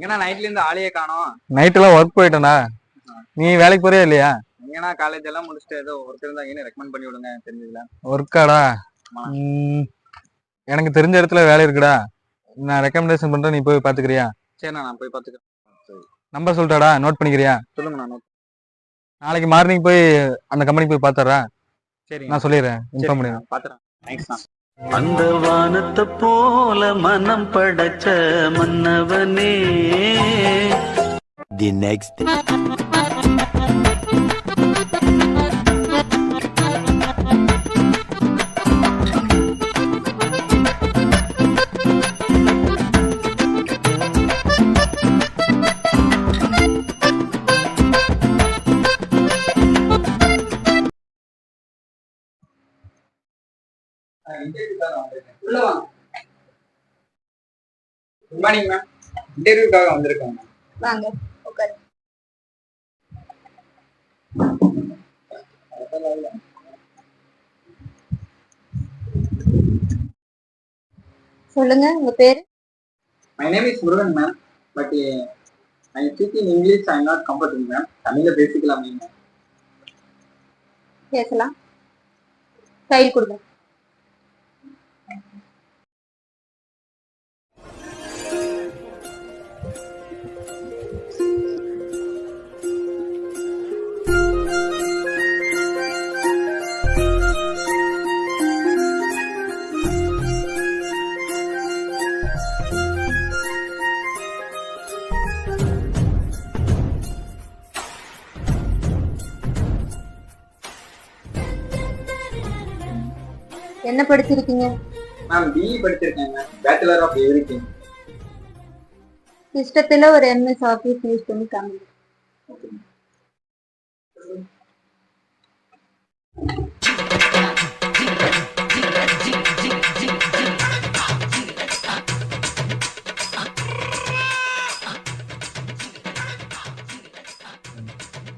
எங்கன்னா நைட்ல இருந்து ஆளையே காணோம். நைட்லாம் ஒர்க் போயிட்டேன்டா. நீ வேலைக்கு போறியா இல்லையா? எங்கன்னா காலேஜ் எல்லாம் முடிச்சுட்டு ஏதோ ஒர்க் இருந்தா ரெக்கமெண்ட் பண்ணி விடுங்க தெரிஞ்சதுல. ஒர்க்காடா? எனக்கு தெரிஞ்ச இடத்துல வேலை இருக்குடா, நான் ரெக்கமெண்டேஷன் பண்றேன், நீ போய் பாத்துக்கிறியா? சரிண்ணா, நான் போய் பாத்துக்கிறேன். நம்பர் சொல்லிட்டாடா, நோட் பண்ணிக்கிறியா? சொல்லுங்க. நான் நாளைக்கு மார்னிங் போய் அந்த கம்பெனி போய் பாத்துறா. சரி, நான் சொல்லிடுறேன், இன்ஃபார்ம் பண்ணிடுறேன். பாத்துறேன். தேங்க்ஸ்ண்ணா. அந்த வானத்தை போல மனம் படைச்ச மன்னவனே. The next good morning ma'am. இன்டர்வியூக்காக வந்திருக்கேன். வாங்க உட்காரு. சொல்லுங்க, உங்க பேரு? My name is Murugan ma'am. But I speak in English. I not comfortable ma'am. தமிழ்ல பேசிக்கலாமே மேம்? பேசலாம். ஃபைல் கொடுங்க. என்ன படிச்சிருக்கீங்க? மேம் பிஇ படிச்சிருக்கேன் மேம். Bachelor of everything. சிஸ்டத்துல ஒரு எம்எஸ் ஆஃபீஸ் யூஸ் பண்ணி காமிங்க.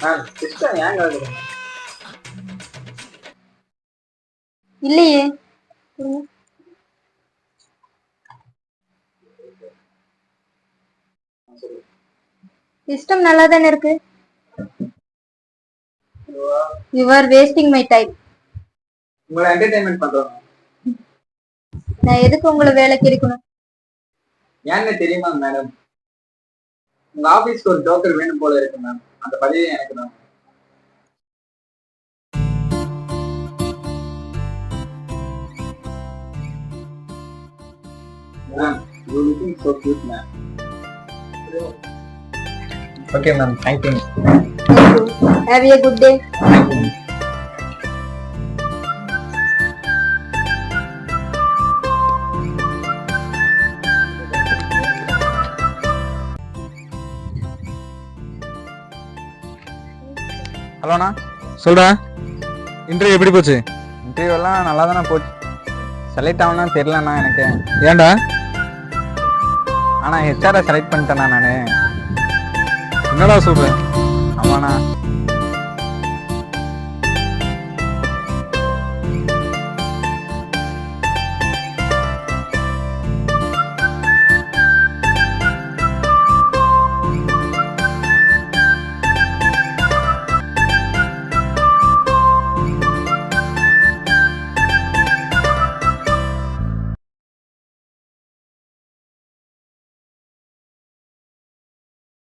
மேம் சிஸ்டம் ஏங்க ஆகுது? இல்லையே. சிஸ்டம் நல்லா தானே இருக்கு. You are wasting my time. உங்களை என்டர்டைன்மெண்ட் பண்றோம். நான் எதுக்கு உங்களை வேலைக்கு இருக்கணும்? ஏன்னு தெரியுமா மேடம்? உங்க ஆபீஸ்க்கு ஒரு ஜோக்கர் வேணும் போல இருக்கு மேம். அந்த பதவி எனக்கு தான். Ma'am, you're looking so cute, ma'am. Okay, ma'am. Thank you. Thank you. Have a good day. Thank you. ஹலோண்ணா, சொல்டா. இன்டர்வியூ எப்படி போச்சு? இன்டர்வியூ எல்லாம் நல்லா தானே போச்சு. செலக்ட் ஆகணும்னு தெரியலண்ணா எனக்கு. ஏன்டா? ஆனால் ஹெச்ஆரை செலக்ட் பண்ணிட்டேண்ணா நான். என்னடா சொல்றேன்? ஆமாண்ணா.